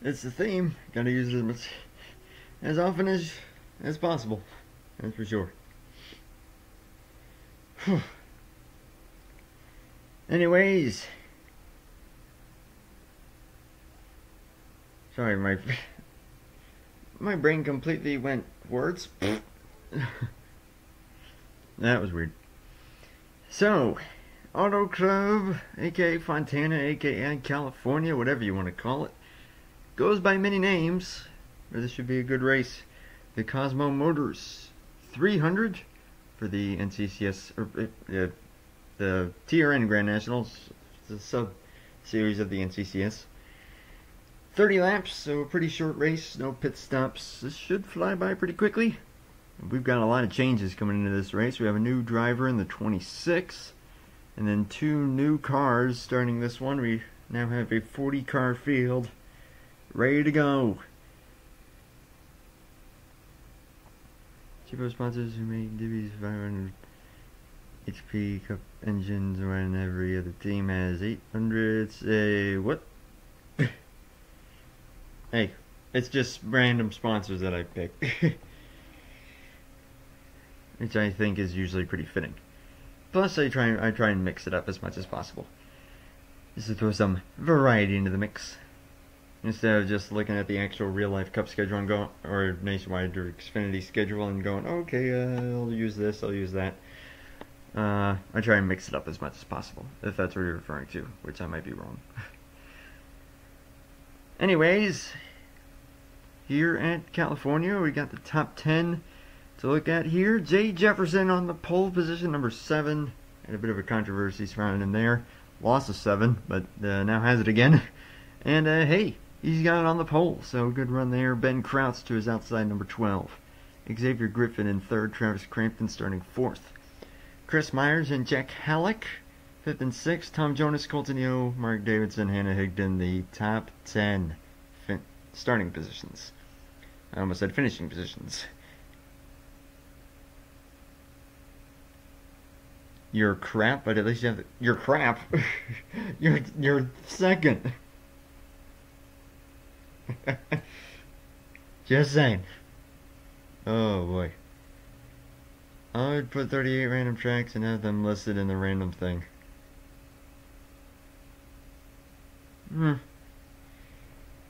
It's the theme. Gotta use it as often as possible. That's for sure. Anyways, sorry, my brain completely went words. That was weird. So, Auto Club, aka Fontana, aka California, whatever you want to call it, goes by many names, but this should be a good race. The Cosmo Motors 300 for the NCCS, or the TRN Grand Nationals, the sub-series of the NCCS. 30 laps, so a pretty short race, no pit stops. This should fly by pretty quickly. We've got a lot of changes coming into this race. We have a new driver in the 26, and then 2 new cars starting this one. We now have a 40-car field ready to go. Cheapo sponsors who make Divvy's 500 HP Cup engines when every other team has 800. Say what? Hey, it's just random sponsors that I pick. Which I think is usually pretty fitting. Plus I try and mix it up as much as possible. Just to throw some variety into the mix. Instead of just looking at the actual real-life Cup schedule and going, or Nationwide or Xfinity schedule and going, okay, I'll use this, I'll use that. I try and mix it up as much as possible, if that's what you're referring to, which I might be wrong. Anyways, here at California, we got the top 10 to look at here. Jay Jefferson on the pole position, number 7. Had a bit of a controversy surrounding him there. Lost a 7, but now has it again. And hey, he's got it on the pole, so good run there. Ben Kraus to his outside, number 12. Xavier Griffin in 3rd, Travis Crampton starting 4th. Chris Myers and Jack Halleck, 5th and 6th. Tom Jonas, Colton Yo, Mark Davidson, Hannah Higdon, the top 10 starting positions. I almost said finishing positions. You're crap, but at least you have you're crap. you're second. Just saying. Oh boy. I would put 38 random tracks and have them listed in the random thing.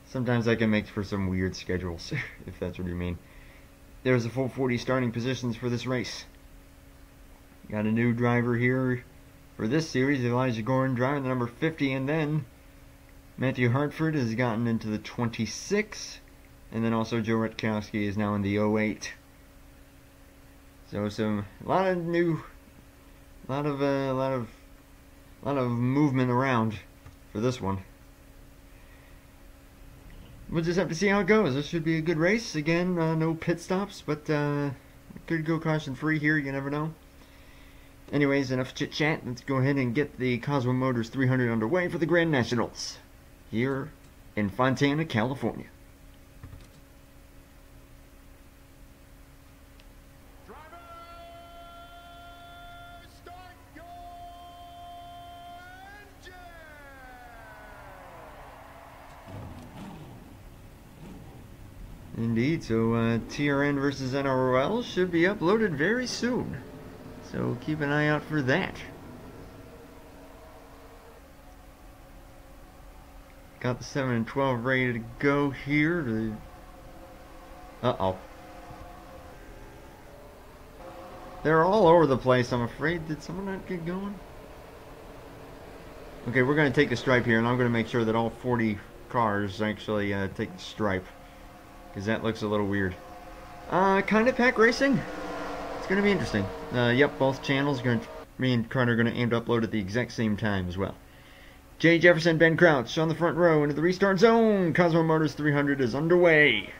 Sometimes I can make for some weird schedules, if that's what you mean. There's a full 40 starting positions for this race. Got a new driver here for this series, Elijah Gordon driving the number 50, and then Matthew Hartford has gotten into the 26, and then also Joe Rutkowski is now in the 08. So a lot of movement around for this one. We'll just have to see how it goes. This should be a good race. Again, no pit stops, but could go caution free here. You never know. Anyways, enough chit chat. Let's go ahead and get the Cosmo Motors 300 underway for the Grand Nationals here in Fontana, California. Indeed, so TRN versus NRL should be uploaded very soon. So keep an eye out for that. Got the 7 and 12 ready to go here. Uh-oh. They're all over the place, I'm afraid. Did someone not get going? Okay, we're going to take the stripe here, and I'm going to make sure that all 40 cars actually take the stripe. Because that looks a little weird. Kind of pack racing? It's going to be interesting. Yep, both channels, me and Carter are going to aim to upload at the exact same time as well. Jay Jefferson, Ben Crouch on the front row into the restart zone. Cosmo Motors 300 is underway.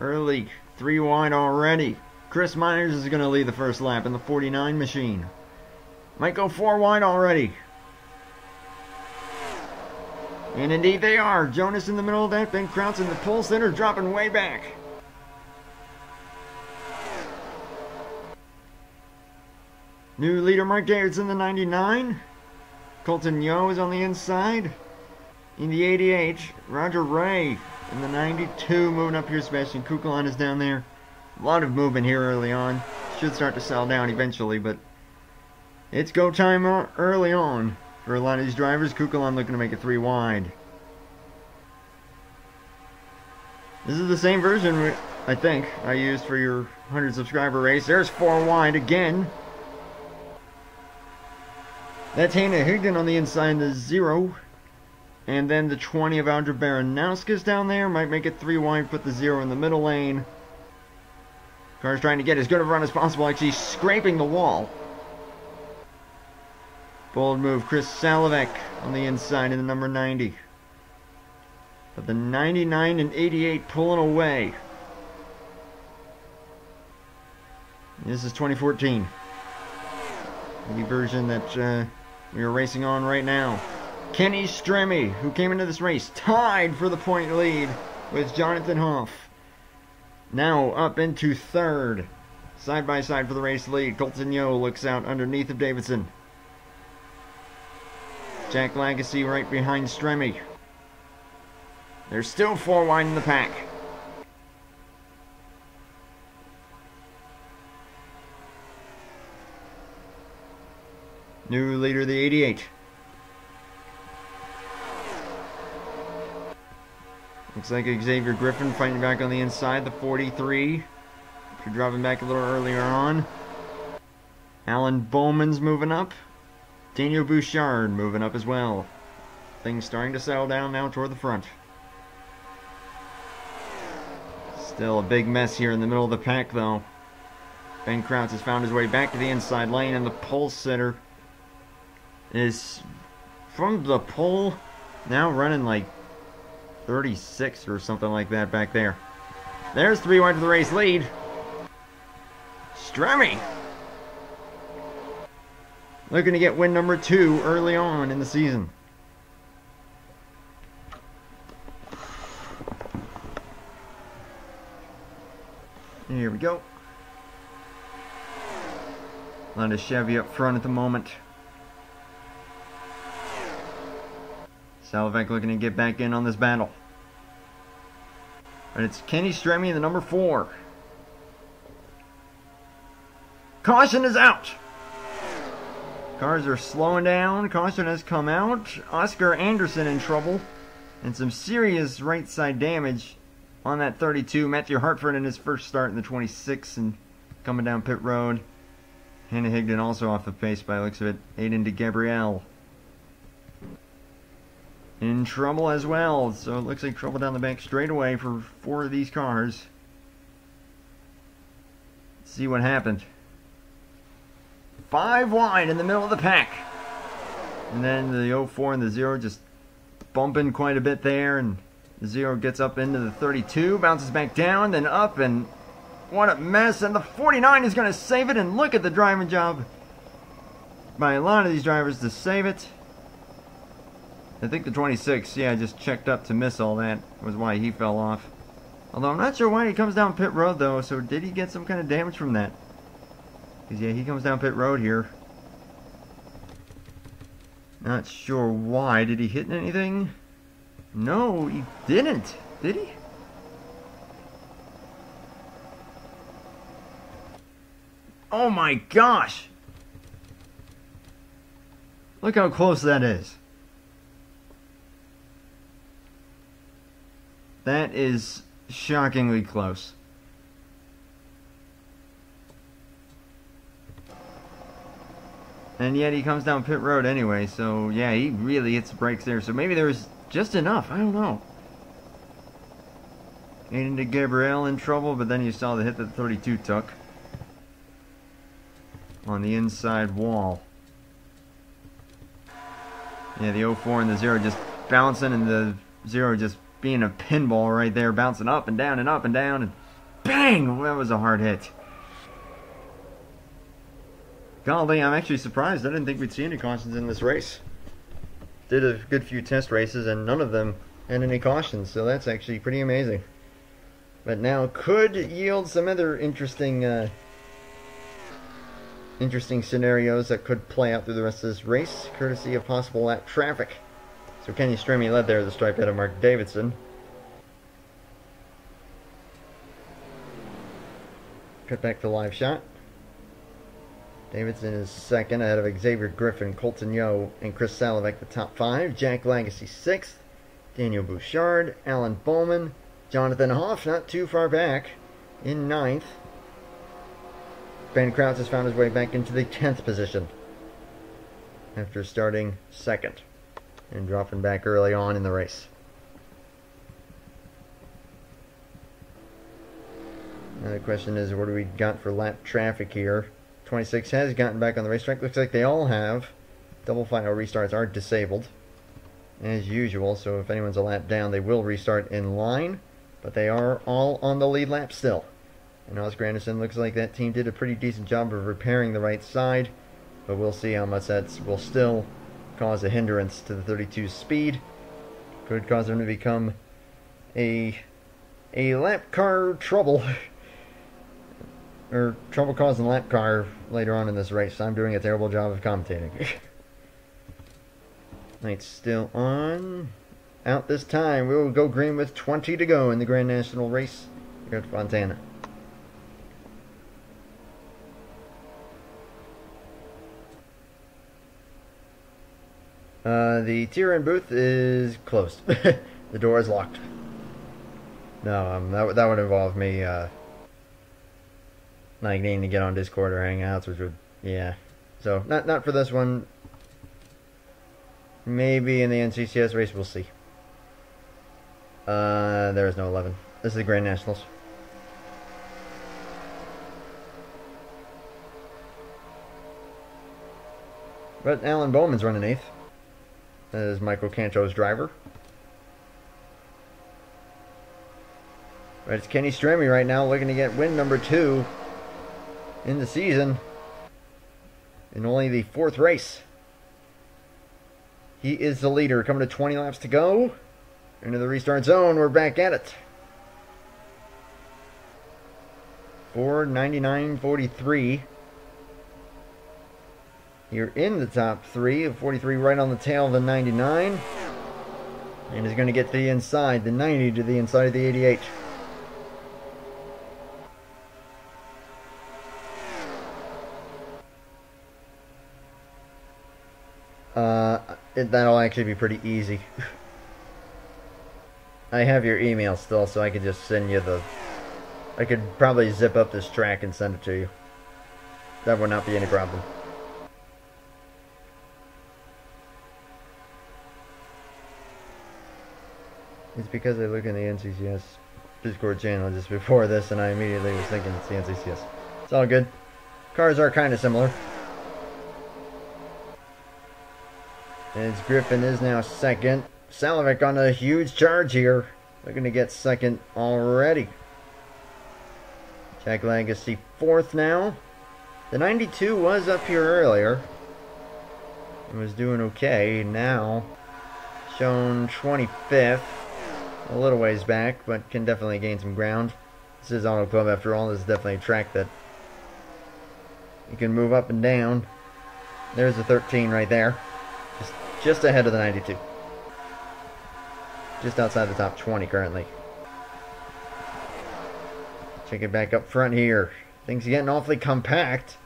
Early, 3 wide already. Chris Myers is going to lead the first lap in the 49 machine. Might go 4 wide already. And indeed they are. Jonas in the middle of that, Ben Krautz in the pole center, dropping way back. New leader Mark Garrett's in the 99. Colton Yo is on the inside. In the 88, Roger Ray in the 92, moving up here. Sebastian Kukulon is down there. A lot of movement here early on. Should start to settle down eventually, but it's go time early on for a lot of these drivers. Kukulon looking to make it 3 wide. This is the same version, I think, I used for your 100 subscriber race. There's 4 wide again. That's Hannah Higdon on the inside, the 0. And then the 20 of Audra Baranowski's down there. Might make it 3 wide, put the 0 in the middle lane. Car's trying to get as good of a run as possible, actually scraping the wall. Bold move, Chris Salovek on the inside in the number 90. But the 99 and 88 pulling away. This is 2014. The version that we are racing on right now. Kenny Stremme, who came into this race, tied for the point lead with Jonathan Hoff. Now up into 3rd. Side by side for the race lead. Colton Yo looks out underneath of Davidson. Jack Lagasse right behind Stremme. There's still 4 wide in the pack. New leader, the 88. Looks like Xavier Griffin fighting back on the inside, the 43. After dropping back a little earlier on. Alan Bowman's moving up. Daniel Bouchard moving up as well. Things starting to settle down now toward the front. Still a big mess here in the middle of the pack, though. Ben Krautz has found his way back to the inside lane, and the pole sitter is from the pole now running like 36 or something like that back there. There's 3 wide for the race lead. Stremme looking to get win number 2 early on in the season. Here we go. A lot of Chevy up front at the moment. Salovek looking to get back in on this battle. But it's Kenny Stremme in the number 4. Caution is out. Cars are slowing down. Caution has come out. Oscar Anderson in trouble. And some serious right side damage on that 32. Matthew Hartford in his first start in the 26 and coming down pit road. Hannah Higdon also off the pace by the looks of it. Aiden DeGabrielle in trouble as well. So it looks like trouble down the back straightaway for 4 of these cars. Let's see what happened. 5 wide in the middle of the pack. And then the 04 and the 0 just bumping quite a bit there. And the 0 gets up into the 32, bounces back down, then up, and what a mess. And the 49 is going to save it. And look at the driving job by a lot of these drivers to save it. I think the 26, yeah, just checked up to miss all that. Was why he fell off. Although I'm not sure why he comes down pit road, though. So did he get some kind of damage from that? Because, yeah, he comes down pit road here. Not sure why. Did he hit anything? No, he didn't. Did he? Oh my gosh! Look how close that is. That is shockingly close. And yet he comes down pit road anyway, so yeah, he really hits the brakes there. So maybe there was just enough, I don't know. Aiden to Gabriel in trouble, but then you saw the hit that the 32 took. On the inside wall. Yeah, the 04 and the 0 just bouncing, and the 0 just being a pinball right there, bouncing up and down and up and down, and bang! That was a hard hit. Golly, I'm actually surprised. I didn't think we'd see any cautions in this race. Did a good few test races, and none of them had any cautions, so that's actually pretty amazing. But now could yield some other interesting scenarios that could play out through the rest of this race, courtesy of possible lap traffic. So Kenny Strimmy led there, the stripe head of Mark Davidson. Cut back to live shot. Davidson is second, ahead of Xavier Griffin, Colton Yo, and Chris Salovek, the top five. Jack Legacy sixth. Daniel Bouchard, Alan Bowman, Jonathan Hoff, not too far back, in ninth. Ben Kraus has found his way back into the 10th position after starting second and dropping back early on in the race. Now the question is, what do we got for lap traffic here? 26 has gotten back on the racetrack. Looks like they all have. Double final restarts are disabled as usual, so if anyone's a lap down, they will restart in line, but they are all on the lead lap still. And Oz Granderson looks like that team did a pretty decent job of repairing the right side, but we'll see how much that will still cause a hindrance to the 32's speed. Could cause them to become a lap car trouble, or trouble causing lap car later on in this race. I'm doing a terrible job of commentating. Light's still on. Out this time. We will go green with 20 to go in the Grand National race here at Fontana. The TRN booth is closed. The door is locked. No, that would involve me, like needing to get on Discord or Hangouts, which would, yeah. So, not for this one. Maybe in the NCCS race, we'll see. There is no 11. This is the Grand Nationals. But Alan Bowman's running 8th. That is Michael Canto's driver. But it's Kenny Strimmy right now looking to get win number 2 in the season. In only the 4th race. He is the leader. Coming to 20 laps to go. Into the restart zone. We're back at it. 4:99.43. You're in the top 3 of 43, right on the tail of the 99. And is going to get to the inside, the 90 to the inside of the 88. That'll actually be pretty easy. I have your email still, so I could just send you the... I could probably zip up this track and send it to you. That would not be any problem. It's because I look in the NCCS Discord channel just before this, and I immediately was thinking it's the NCCS. It's all good. Cars are kind of similar. As Griffin is now second. Salovek on a huge charge here. Looking to get second already. Jack Legacy 4th now. The 92 was up here earlier. It was doing okay. Now shown 25th. A little ways back, but can definitely gain some ground. This is Auto Club after all. This is definitely a track that you can move up and down. There's the 13 right there. Just ahead of the 92. Just outside the top 20 currently. Check it back up front here. Things are getting awfully compact.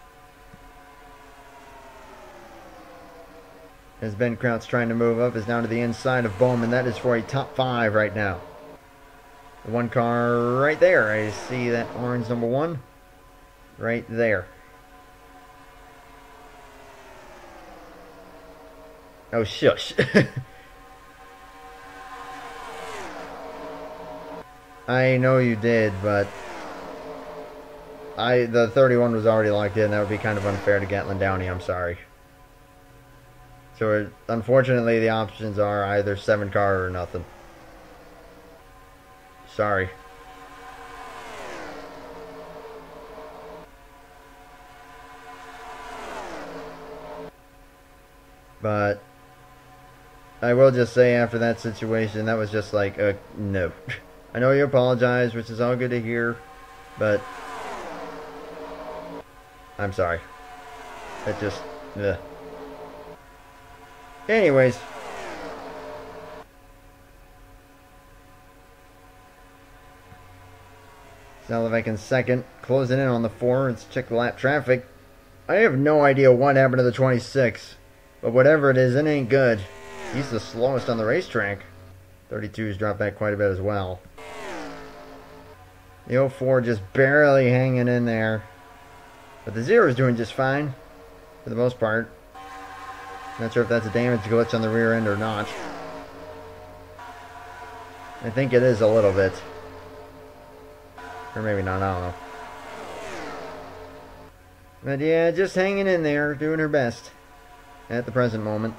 As Ben Kraut's trying to move up, is down to the inside of Bowman. That is for a top 5 right now. The one car right there. I see that orange number 1 right there. Oh, shush. I know you did, but the 31 was already locked in. That would be kind of unfair to Gatlin Downey. I'm sorry. So, unfortunately, the options are either 7 car or nothing. Sorry. But I will just say after that situation, that was just like, no. I know you apologize, which is all good to hear, but I'm sorry. It just, ugh. Anyways. Salovek in second, closing in on the 4. Let's check the lap traffic. I have no idea what happened to the 26, but whatever it is, it ain't good. He's the slowest on the racetrack. 32's dropped back quite a bit as well. The 04 just barely hanging in there. But the 0 is doing just fine, for the most part. Not sure if that's a damage glitch on the rear end or not. I think it is a little bit. Or maybe not, I don't know. But yeah, just hanging in there, doing her best at the present moment.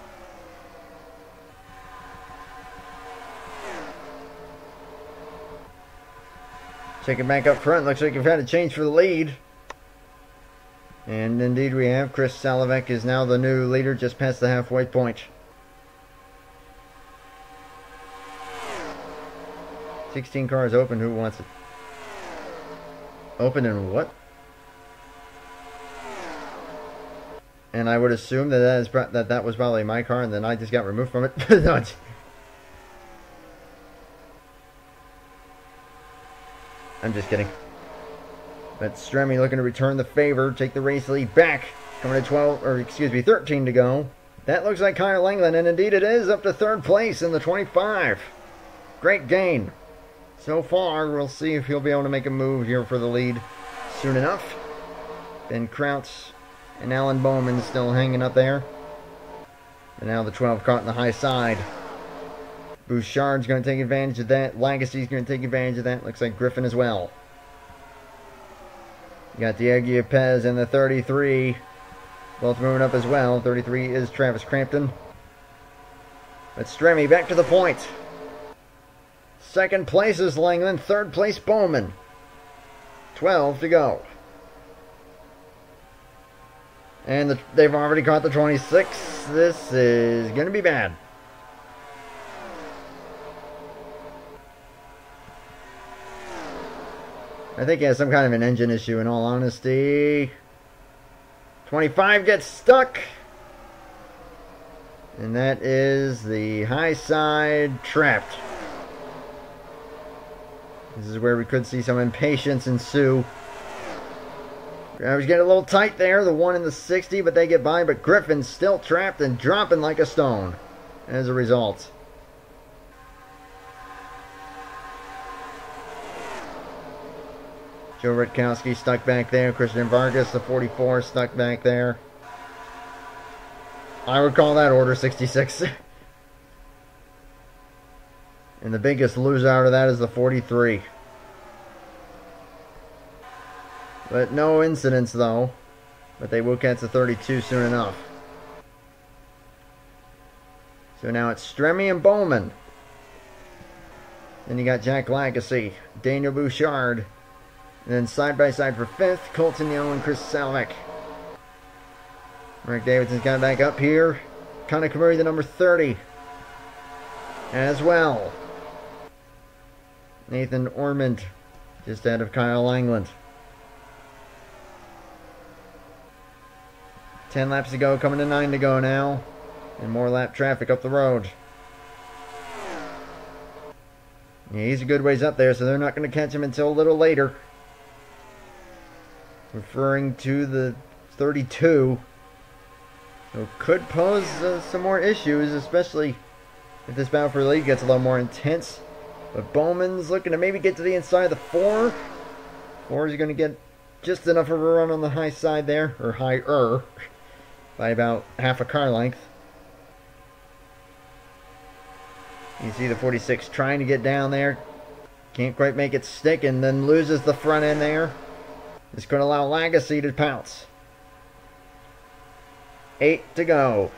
Check it back up front. Looks like we've had a change for the lead. And indeed we have. Chris Salovek is now the new leader just past the halfway point. 16 cars open. Who wants it? Open in what? And I would assume that that was probably my car and then I just got removed from it. No, I'm just kidding. But Stremme looking to return the favor, take the race lead back. Coming to 13 to go. That looks like Kyle England, and indeed it is, up to 3rd place in the 25. Great gain. So far, we'll see if he'll be able to make a move here for the lead soon enough. Ben Kraut and Alan Bowman still hanging up there. And now the 12 caught in the high side. Bouchard's going to take advantage of that. Lagacy's going to take advantage of that. Looks like Griffin as well. You got Diego Pez and the 33. Both moving up as well. 33 is Travis Crampton. But Stremme back to the point. 2nd place is Langland. 3rd place Bowman. 12 to go. And they've already caught the 26. This is going to be bad. I think he has some kind of an engine issue in all honesty. 25 gets stuck. And that is the high side trapped. This is where we could see some impatience ensue. I was getting a little tight there, the 1 in the 60, but they get by. But Griffin's still trapped and dropping like a stone as a result. Joe Rutkowski stuck back there. Christian Vargas, the 44, stuck back there. I would call that Order 66. And the biggest loser out of that is the 43. But no incidents, though. But they will catch the 32 soon enough. So now it's Stremme and Bowman. Then you got Jack Lagacy, Daniel Bouchard. And then side by side for 5th, Colton Young and Chris Salovek. Rick Davidson's got back up here. Connor Camuri, the number 30. as well. Nathan Ormond just ahead of Kyle Langland. 10 laps to go, coming to 9 to go now. And more lap traffic up the road. Yeah, he's a good ways up there, so they're not going to catch him until a little later. Referring to the 32. So could pose some more issues, especially if this battle for the lead gets a little more intense. But Bowman's looking to maybe get to the inside of the 4. 4 is going to get just enough of a run on the high side there, or higher, by about half a car length. You see the 46 trying to get down there. Can't quite make it stick, and then loses the front end there. This could allow Legacy to pounce. 8 to go.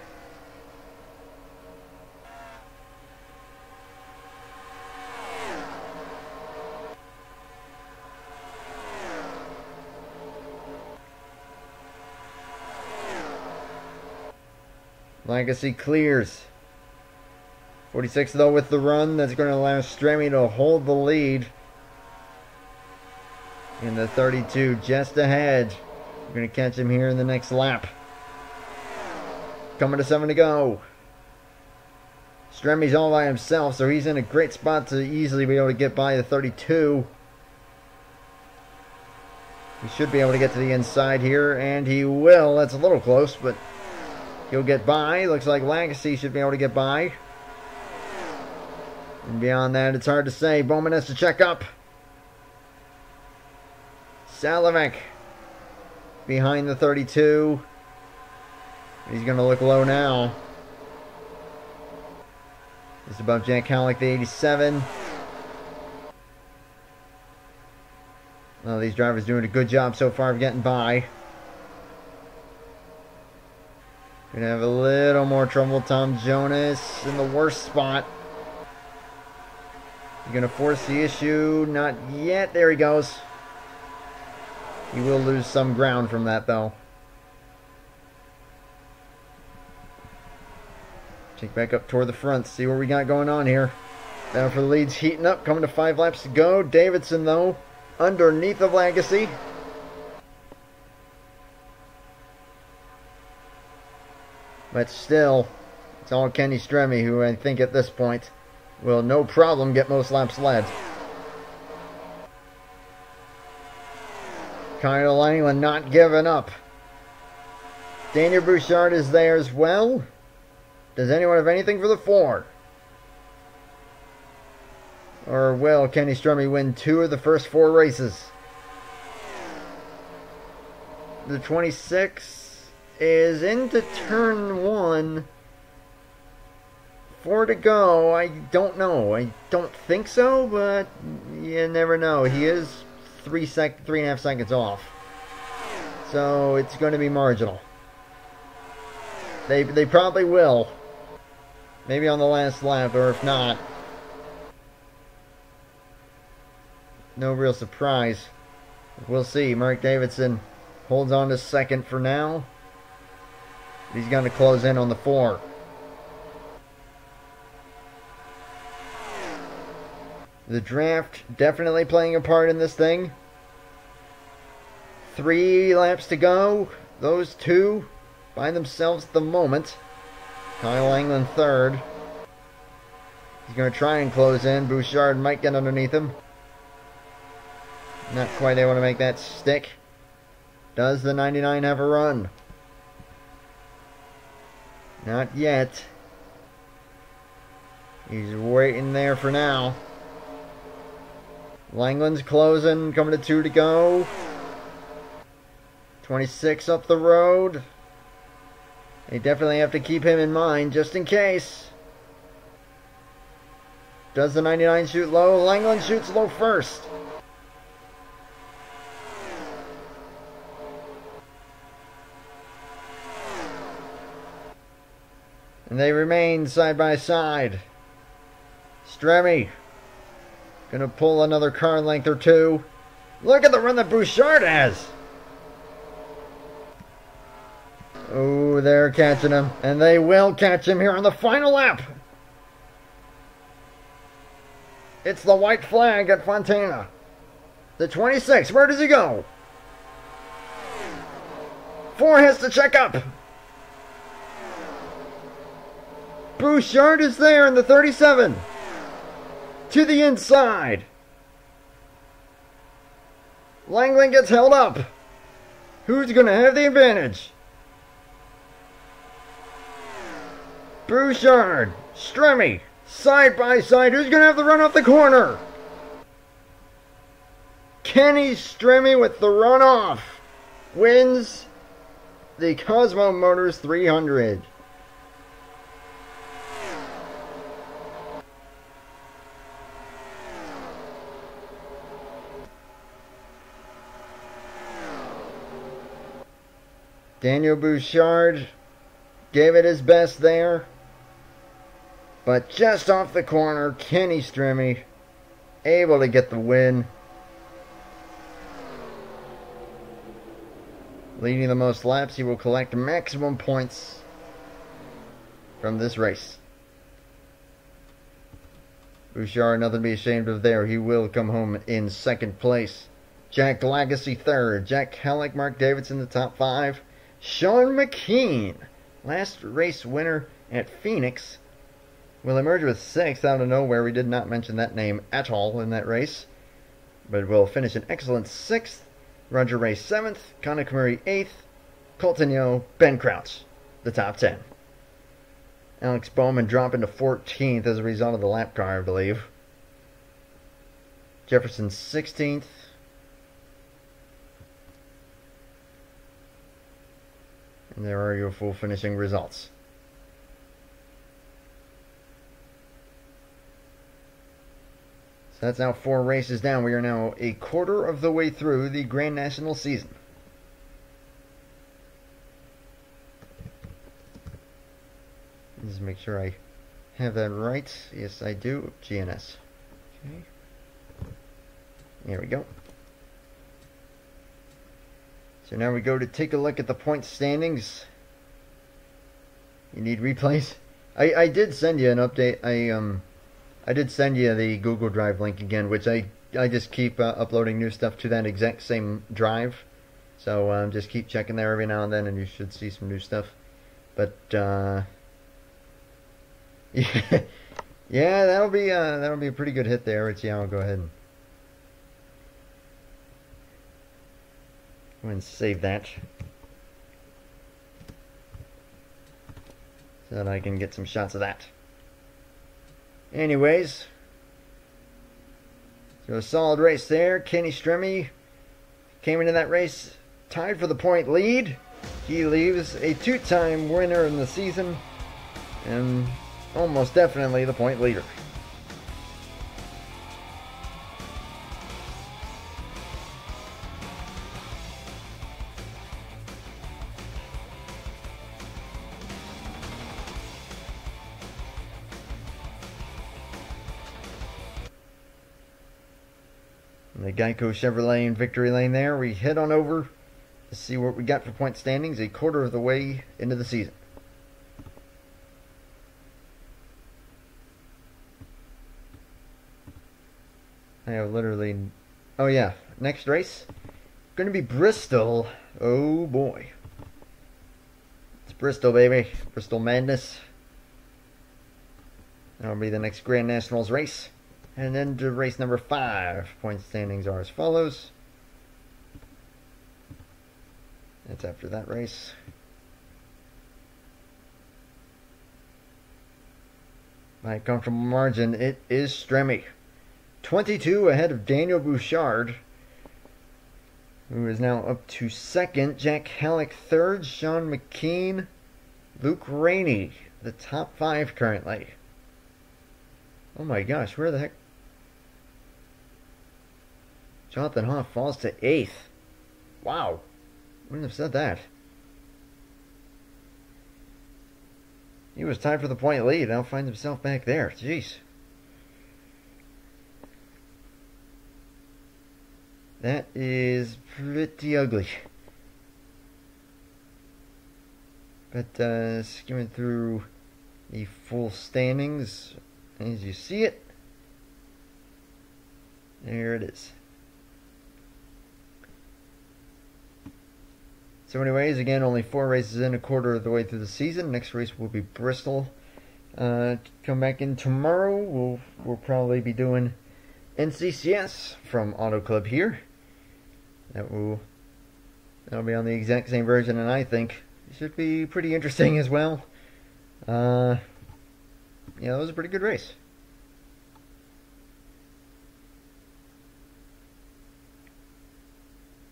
Legacy clears. 46 though with the run. That's going to allow Stremme to hold the lead. In the 32 just ahead. We're going to catch him here in the next lap. Coming to 7 to go. Stremme's all by himself, so he's in a great spot to easily be able to get by the 32. He should be able to get to the inside here, and he will. That's a little close, but he'll get by. Looks like Legacy should be able to get by. And beyond that, it's hard to say. Bowman has to check up. Salavec behind the 32. He's going to look low now. Just above Jack Howlick, the 87. Well, these drivers doing a good job so far of getting by. Gonna have a little more trouble. Tom Jonas in the worst spot. He's gonna force the issue. Not yet. There he goes. He will lose some ground from that, though. Take back up toward the front. See what we got going on here. Battle for the lead's heating up. Coming to 5 laps to go. Davidson, though, underneath of Legacy. But still, it's all Kenny Stremme, who I think at this point will no problem get most laps led. Kyle Langland not giving up. Daniel Bouchard is there as well. Does anyone have anything for the 4? Or will Kenny Stremme win 2 of the first 4 races? The 26 is into turn 1. 4 to go. I don't know. I don't think so, but you never know. He is 3.5 seconds off. So it's going to be marginal. They probably will. Maybe on the last lap, or if not, no real surprise. We'll see. Mark Davidson holds on to second for now. He's going to close in on the 4. The draft definitely playing a part in this thing. 3 laps to go. Those 2 by themselves at the moment. Kyle Langland third. He's going to try and close in. Bouchard might get underneath him. Not quite able to make that stick. Does the 99 have a run? Not yet. He's waiting there for now. Langland's closing, coming to 2 to go. 26 up the road. They definitely have to keep him in mind, just in case. Does the 99 shoot low? Langland shoots low first. And they remain side by side. Stremme gonna pull another car length or 2. Look at the run that Bouchard has. Oh, they're catching him. And they will catch him here on the final lap. It's the white flag at Fontana. The 26, where does he go? 4 has to check up. Bouchard is there in the 37. To the inside. Langland gets held up. Who's going to have the advantage? Bouchard, Stremme, side by side. Who's going to have the run off the corner? Kenny Stremme with the runoff wins the Cosmo Motors 300. Daniel Bouchard gave it his best there. But just off the corner, Kenny Stremme able to get the win. Leading the most laps, he will collect maximum points from this race. Bouchard, nothing to be ashamed of there. He will come home in second place. Jack Lagasse third. Jack Halleck, Mark Davidson the top 5. Sean McKean, last race winner at Phoenix, will emerge with 6th out of nowhere. We did not mention that name at all in that race, but will finish an excellent 6th. Roger Ray 7th, Conor Murray 8th, Colton Yo, Ben Crouch, the top 10. Alex Bowman dropping to 14th as a result of the lap car, I believe. Jefferson 16th. And there are your full finishing results. So that's now 4 races down. We are now a quarter of the way through the Grand National season. Just make sure I have that right. Yes, I do. GNS. Okay. There we go. So now we go to take a look at the point standings. You need replays? I did send you an update. I did send you the Google Drive link again, which I just keep uploading new stuff to that exact same drive. So just keep checking there every now and then, and you should see some new stuff. But yeah, that'll be a pretty good hit there. Richie, I'll go ahead and go ahead and save that so that I can get some shots of that. Anyways, so a solid race there. Kenny Stremme came into that race tied for the point lead. He leaves a 2-time winner in the season and almost definitely the point leader. The Geico Chevrolet in victory lane there. We head on over to see what we got for point standings a quarter of the way into the season. I have literally... Oh yeah, next race. Going to be Bristol. Oh boy. It's Bristol, baby. Bristol Madness. That'll be the next Grand Nationals race. And then to race number 5. Point standings are as follows. That's after that race. By a comfortable margin, it is Stremme. 22 ahead of Daniel Bouchard, who is now up to 2nd. Jack Halleck 3rd. Sean McKean. Luke Rainey, the top 5 currently. Oh my gosh, where the heck? Jonathan Hoff falls to 8th. Wow. Wouldn't have said that. He was tied for the point lead. Now finds himself back there. Jeez. That is pretty ugly. But skimming through the full standings, as you see it, There it is. So anyways, again, only 4 races in, a quarter of the way through the season. Next race will be Bristol. Come back in tomorrow. We'll probably be doing NCCS from Auto Club here. That'll be on the exact same version, and I think it should be pretty interesting as well. Yeah, it was a pretty good race.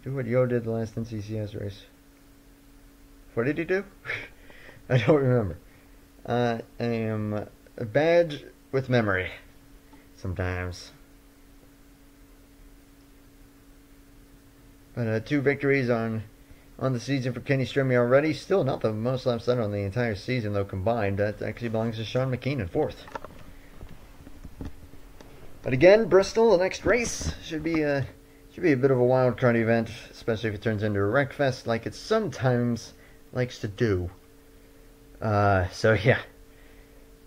Do what Yo did the last NCCS race. What did he do? I don't remember. I am bad with memory sometimes. But 2 victories on the season for Kenny Strimmy already. Still not the most laps done on the entire season though combined. That actually belongs to Sean McKean in 4th. But again, Bristol, the next race should be a bit of a wild card event, especially if it turns into a wreck fest like it sometimes likes to do. So yeah,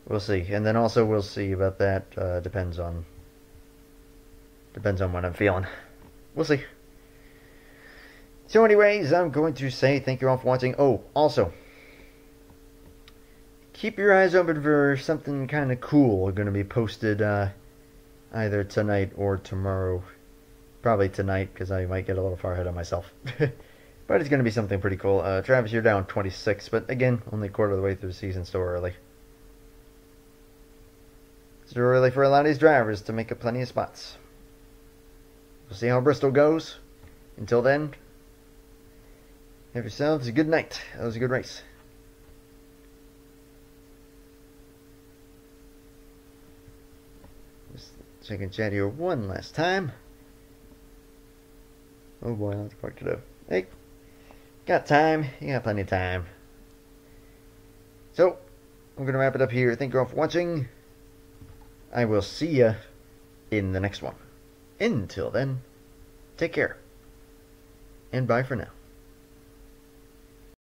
we'll see. And then also we'll see about that. Depends on what I'm feeling. We'll see. So anyways, I'm going to say thank you all for watching. Oh, also, keep your eyes open for something kind of cool going to be posted either tonight or tomorrow. Probably tonight, because I might get a little far ahead of myself. But it's going to be something pretty cool. Travis, you're down 26, but again, only a quarter of the way through the season, still early. Still early for a lot of these drivers to make up plenty of spots. We'll see how Bristol goes. Until then, have yourselves a good night. That was a good race. Just checking chat here one last time. Oh boy, I'll have to park it up. Hey, got time. You got plenty of time. So, I'm going to wrap it up here. Thank you all for watching. I will see you in the next one. Until then, take care. And bye for now.